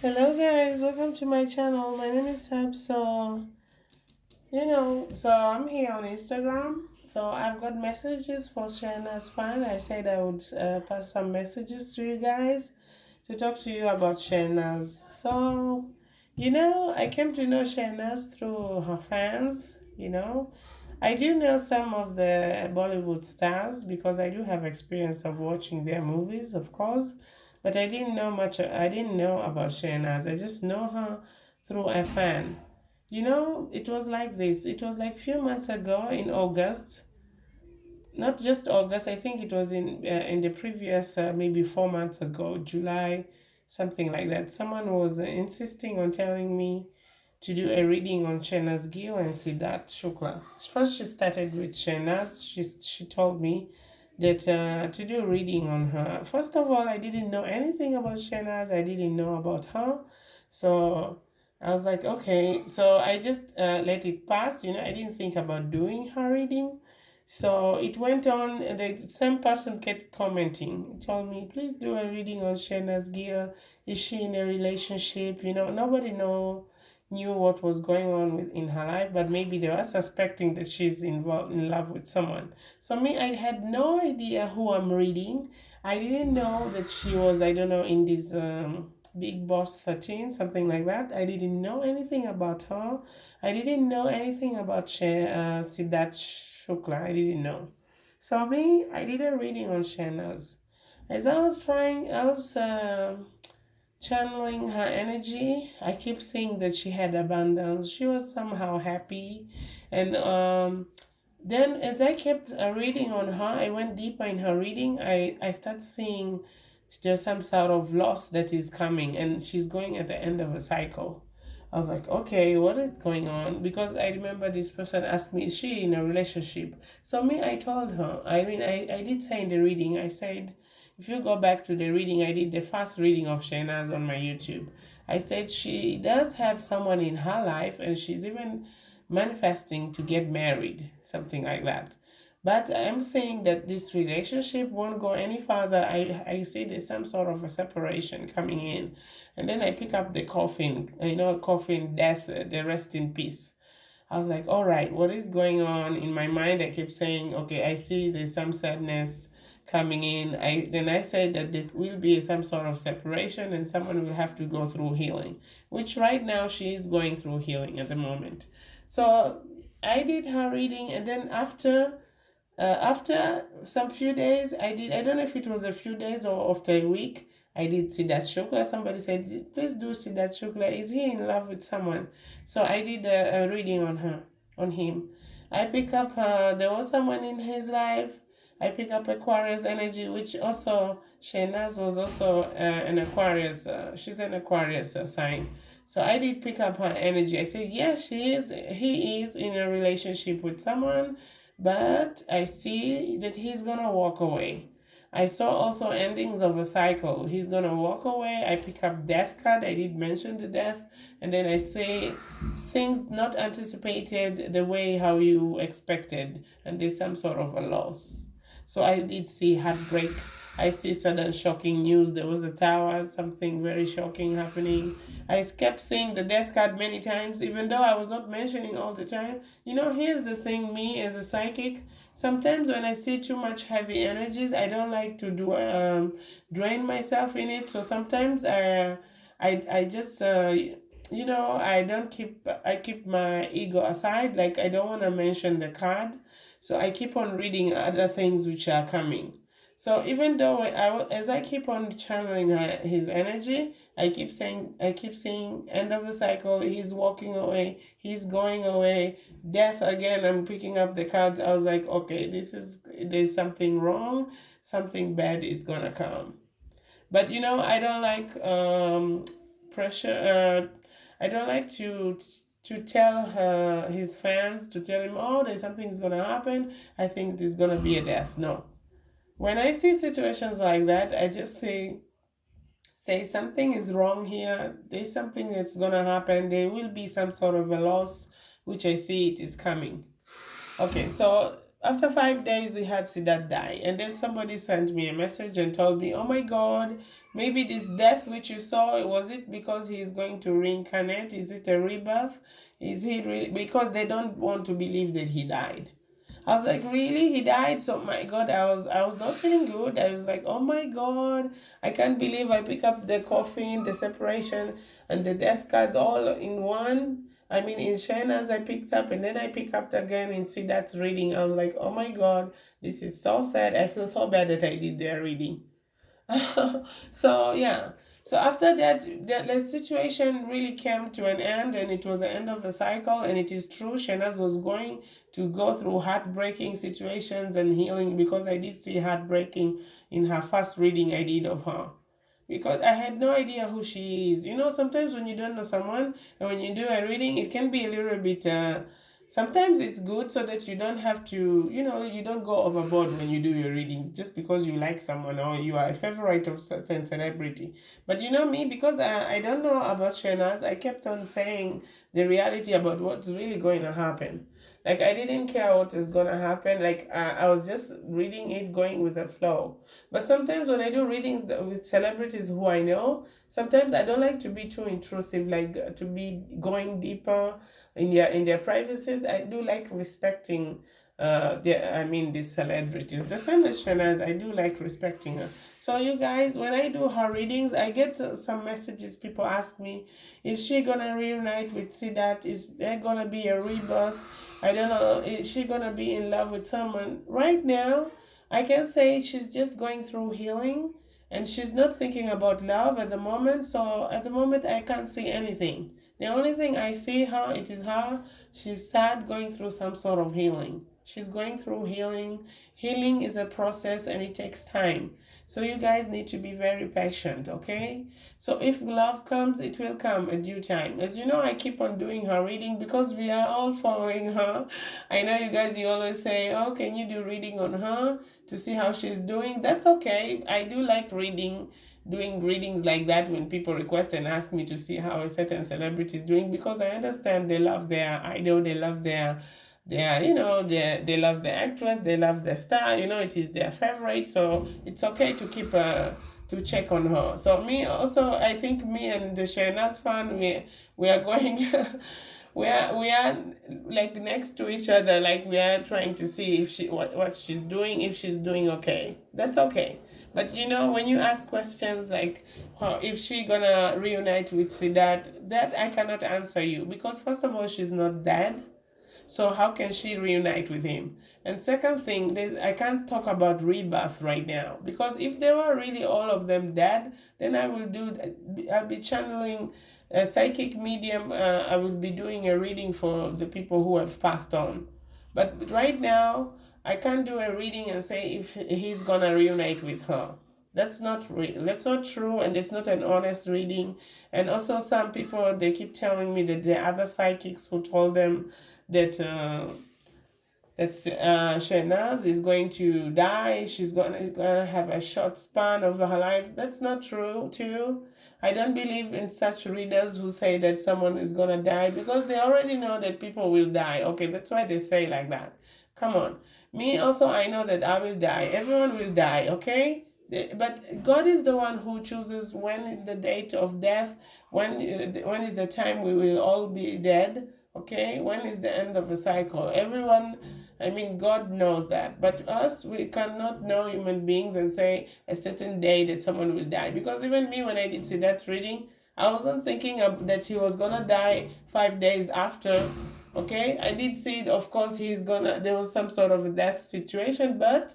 Hello guys, welcome to my channel. My name is Sab. So I'm here on Instagram. So I've got messages for Shehnaaz fan. I said I would pass some messages to you guys to talk to you about Shehnaaz. I came to know Shehnaaz through her fans. I do know some of the Bollywood stars because I do have experience of watching their movies, of course, but I didn't know much. I didn't know about Shehnaaz. I just know her through a fan. It was like this. It was like few months ago in August, not just August. I think it was in the previous maybe 4 months ago, July, something like that. Someone was insisting on telling me to do a reading on Shehnaaz Gill and Siddharth Shukla. First, she started with Shehnaaz. She told me that to do a reading on her. First of all, I didn't know anything about Shehnaaz. I didn't know about her, so I was like, okay. So I just let it pass. I didn't think about doing her reading. So it went on. The same person kept commenting. He told me, please do a reading on Shehnaaz Gill. Is she in a relationship? Nobody knew what was going on in her life, but maybe they were suspecting that she's involved in love with someone. So me, I had no idea who I'm reading. I didn't know that she was, I don't know, in this Big Boss 13, something like that. I didn't know anything about her. I didn't know anything about Siddharth Shukla. I didn't know. So me, I did a reading on Shehnaaz. As I was channeling her energy. I keep seeing that she had abundance. She was somehow happy. And then as I kept reading on her, I went deeper in her reading. I start seeing there's some sort of loss that is coming, and she's going at the end of a cycle. I was like, okay, what is going on? Because I remember this person asked me, is she in a relationship? So me, I told her. I did say in the reading, I said, if you go back to the reading, I did the first reading of Shehnaaz on my YouTube. I said she does have someone in her life, and she's even manifesting to get married, something like that. But I'm saying that this relationship won't go any further. I see there's some sort of a separation coming in. And then I pick up the coffin, coffin, death, the rest in peace. I was like, all right, what is going on? In my mind, I kept saying, okay, I see there's some sadness coming in. I said that there will be some sort of separation and someone will have to go through healing, which right now she is going through healing at the moment. So I did her reading, and then after some few days, I don't know if it was a few days or after a week, I did Siddharth Shukla. Somebody said, please do Siddharth Shukla. Is he in love with someone? So I did a reading on him. I pick up, there was someone in his life. I pick up Aquarius energy, which also, Shehnaaz was also an Aquarius. She's an Aquarius sign. So I did pick up her energy. I said, yeah, he is in a relationship with someone, but I see that he's gonna walk away. I saw also endings of a cycle. He's gonna walk away. I pick up death card. I did mention the death, and then I say things not anticipated the way how you expected, and there's some sort of a loss. So I did see heartbreak. I see sudden shocking news. There was a tower, something very shocking happening. I kept saying the death card many times, even though I was not mentioning all the time. Here's the thing, me as a psychic, sometimes when I see too much heavy energies, I don't like to drain myself in it. So sometimes I just I keep my ego aside. Like, I don't want to mention the card, so I keep on reading other things which are coming. So even though as I keep on channeling his energy, I keep saying, end of the cycle, he's walking away, he's going away, death again. I'm picking up the cards. I was like, okay, there's something wrong, something bad is gonna come. But I don't like pressure. I don't like to tell his fans, to tell him, oh, there's something's gonna happen. I think there's gonna be a death. No, when I see situations like that, I just say something is wrong here. There's something that's gonna happen. There will be some sort of a loss, which I see it is coming. Okay, so after 5 days we had Siddharth die, and then somebody sent me a message and told me, oh my god, maybe this death which you saw, was it because he is going to reincarnate? Is it a rebirth? Is he really, because they don't want to believe that he died. I was like, really? He died? So my God, I was not feeling good. I was like, oh my God, I can't believe I pick up the coffin, the separation, and the death cards all in one. I mean, in Shehnaaz I picked up, and then I pick up again and see that's reading. I was like, oh my God, this is so sad. I feel so bad that I did their reading. So yeah, so after that, the situation really came to an end, and it was the end of the cycle. And it is true, Shehnaaz was going to go through heartbreaking situations and healing, because I did see heartbreaking in her first reading I did of her, because I had no idea who she is. You know, sometimes when you don't know someone and when you do a reading, it can be a little bit sometimes it's good, so that you don't have to, you don't go overboard when you do your readings just because you like someone or you are a favorite of certain celebrity. But you know me, because I don't know about Shehnaaz, I kept on saying the reality about what's really going to happen. Like, I didn't care what is going to happen. Like, I was just reading it, going with the flow. But sometimes when I do readings with celebrities who I know, sometimes I don't like to be too intrusive, like to be going deeper in their privacies. I do like respecting these celebrities. The same as Shehnaaz, I do like respecting her. So you guys, when I do her readings, I get some messages. People ask me, is she gonna reunite with Siddharth? Is there gonna be a rebirth? I don't know. Is she gonna be in love with someone? Right now, I can say she's just going through healing, and she's not thinking about love at the moment. So at the moment, I can't see anything. The only thing I see her, it is her. She's sad, going through some sort of healing. She's going through healing. Healing is a process, and it takes time. So you guys need to be very patient, okay? So if love comes, it will come at due time. As you know, I keep on doing her reading because we are all following her. I know you guys, you always say, oh, can you do reading on her to see how she's doing? That's okay. I do like doing readings like that when people request and ask me to see how a certain celebrity is doing, because I understand they love their idol, they love they love the actress, they love the star, it is their favorite. So it's okay to keep to check on her. So me also, I think me and the Shehnaaz fan, we are going we are like next to each other, like we are trying to see if what she's doing, if she's doing okay. That's okay. But when you ask questions like how, if she gonna reunite with Siddharth, that I cannot answer you, because first of all, she's not dead. So how can she reunite with him? And second thing, I can't talk about rebirth right now, because if they were really all of them dead, then I'll be channeling a psychic medium. I will be doing a reading for the people who have passed on. But right now, I can't do a reading and say if he's gonna reunite with her. That's not real. That's not true, and it's not an honest reading. And also, some people, they keep telling me that the other psychics who told them that Shehnaaz is going to die. She's gonna have a short span of her life. That's not true too. I don't believe in such readers who say that someone is gonna die, because they already know that people will die. Okay, that's why they say like that. Come on. Me also, I know that I will die. Everyone will die, okay? But God is the one who chooses when is the date of death, when is the time we will all be dead, okay? When is the end of the cycle? Everyone, I mean, God knows that. But us, we cannot know, human beings, and say a certain day that someone will die. Because even me, when I did see that reading, I wasn't thinking that he was gonna die 5 days after. Okay, I did see it. Of course, there was some sort of a death situation, but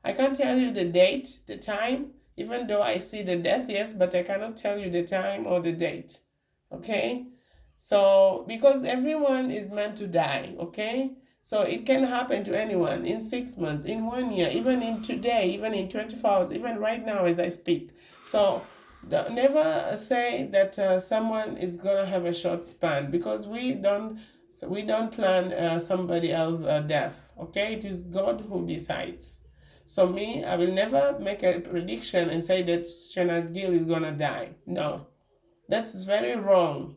I can't tell you the date, the time, even though I see the death, yes, but I cannot tell you the time or the date. Okay? So, because everyone is meant to die, okay? So it can happen to anyone in 6 months, in 1 year, even in today, even in 24 hours, even right now as I speak. So never say that someone is gonna have a short span, because we don't plan somebody else's death. Okay, it is God who decides. So me, I will never make a prediction and say that Shehnaaz Gill is gonna die. No, that's very wrong.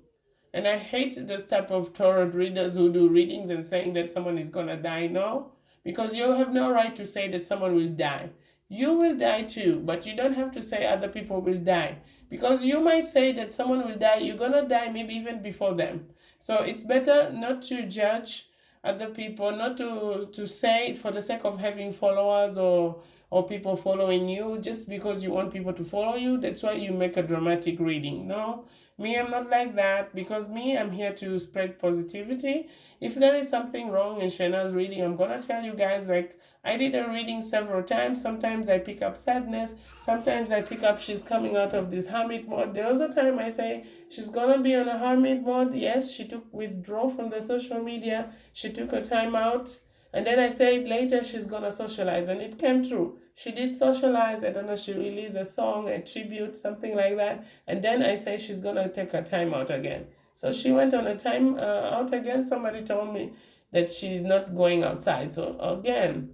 And I hate this type of tarot readers who do readings and saying that someone is gonna die. No, because you have no right to say that someone will die. You will die too, but you don't have to say other people will die, because you might say that someone will die, you're gonna die maybe even before them. So it's better not to judge other people, not to say it for the sake of having followers, or people following you just because you want people to follow you. That's why you make a dramatic reading. No, me, I'm not like that, because me, I'm here to spread positivity. If there is something wrong in Shehnaaz reading, I'm gonna tell you guys. Like, I did a reading several times. Sometimes I pick up sadness. Sometimes I pick up she's coming out of this hermit mode. There was a time I say she's gonna be on a hermit mode. Yes, she took withdrawal from the social media. She took a time out. And then I said later she's gonna socialize, and it came true. She did socialize. I don't know, she released a song, a tribute, something like that. And then I say she's gonna take a time out again. So she went on a time out again. Somebody told me that she's not going outside. So again,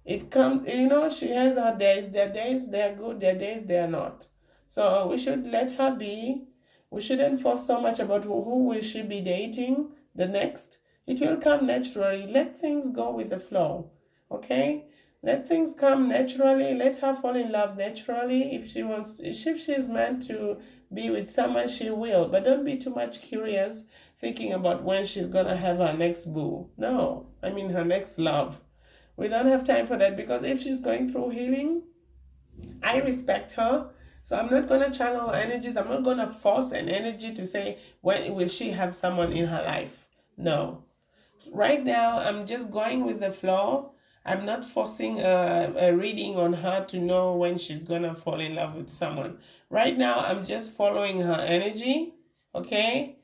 it comes, she has her days. There are days they are good, there are days they are not. So we should let her be. We shouldn't force so much about who will she be dating the next. It will come naturally. Let things go with the flow. Okay? Let things come naturally. Let her fall in love naturally. If she wants to, if she's meant to be with someone, she will. But don't be too much curious thinking about when she's gonna have her next boo. No, I mean her next love. We don't have time for that, because if she's going through healing, I respect her. So I'm not gonna channel energies. I'm not gonna force an energy to say when will she have someone in her life. No. Right now, I'm just going with the flow. I'm not forcing a reading on her to know when she's gonna fall in love with someone. Right now, I'm just following her energy. Okay?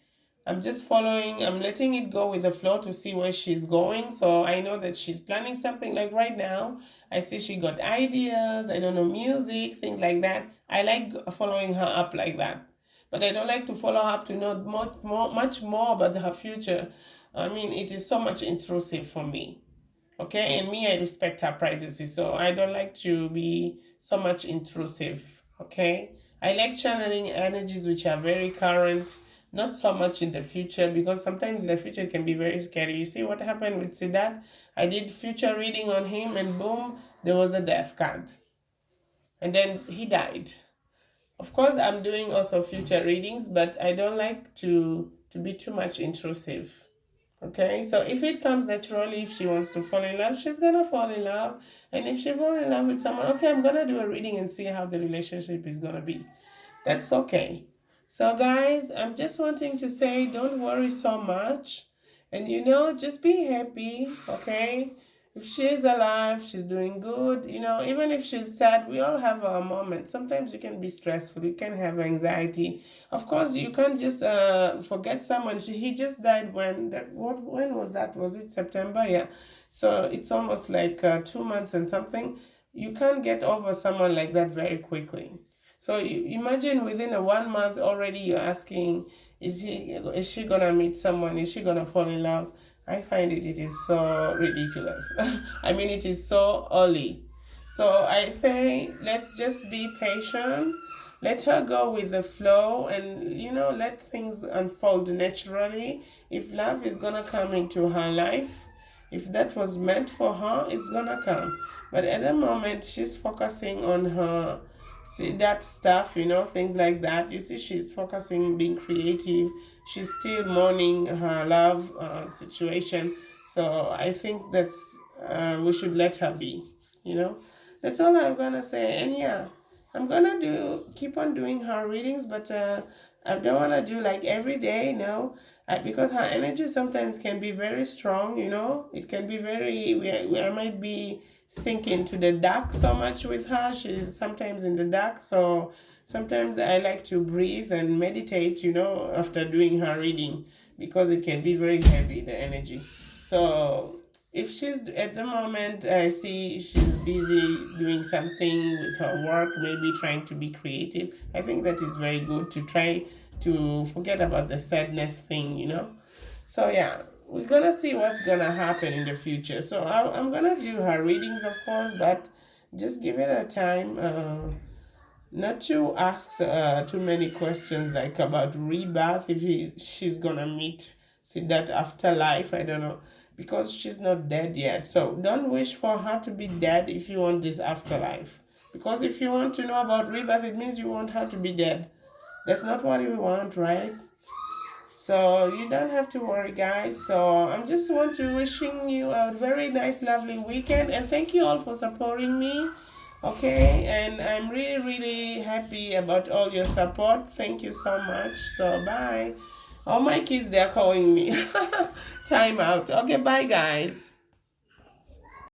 I'm just following, I'm letting it go with the flow to see where she's going. So I know that she's planning something. Like right now, I see she got ideas, I don't know, music, things like that. I like following her up like that. But I don't like to follow her up to know much more about her future. I mean, it is so much intrusive for me. Okay, and me, I respect her privacy, so I don't like to be so much intrusive. Okay, I like channeling energies which are very current, not so much in the future, because sometimes the future can be very scary. You see what happened with Siddharth? I did future reading on him, and boom, there was a death card, and then he died. Of course, I'm doing also future readings, but I don't like to be too much intrusive. Okay, so if it comes naturally, if she wants to fall in love, she's gonna fall in love. And if she falls in love with someone, okay, I'm gonna do a reading and see how the relationship is gonna be. That's okay. So, guys, I'm just wanting to say don't worry so much. And just be happy, okay? If she's alive, she's doing good. Even if she's sad, we all have our moments. Sometimes you can be stressful, you can have anxiety. Of course, you can't just forget someone. He just died when was that? Was it September? Yeah. So it's almost like 2 months and something. You can't get over someone like that very quickly. So you imagine within a 1 month already you're asking, is she gonna meet someone? Is she gonna fall in love? I find it is so ridiculous. I mean, it is so early. So I say, let's just be patient. Let her go with the flow, and let things unfold naturally. If love is gonna come into her life, if that was meant for her, it's gonna come. But at the moment, she's focusing on her, see, that stuff, things like that. You see, she's focusing being creative. She's still mourning her love situation. So I think that's we should let her be. That's all I'm gonna say. And yeah, I'm gonna keep on doing her readings, but I don't wanna do like every day, no, because her energy sometimes can be very strong. It can be very. I might be sinking to the dark so much with her. She's sometimes in the dark, so sometimes I like to breathe and meditate. After doing her reading, because it can be very heavy, the energy. So if she's at the moment, I see she's busy doing something with her work, maybe trying to be creative. I think that is very good to try to forget about the sadness thing. So yeah, we're gonna see what's gonna happen in the future. So I'm gonna do her readings, of course, but just give it a time. Not to ask too many questions like about rebirth, if she's gonna meet, see that afterlife. I don't know, because she's not dead yet. So don't wish for her to be dead if you want this afterlife. Because if you want to know about rebirth, it means you want her to be dead. That's not what we want, right? So you don't have to worry, guys. So I'm just want to wishing you a very nice, lovely weekend, and thank you all for supporting me. Okay, and I'm really, really happy about all your support. Thank you so much. So bye. All my kids, they're calling me. Time out. Okay, bye, guys.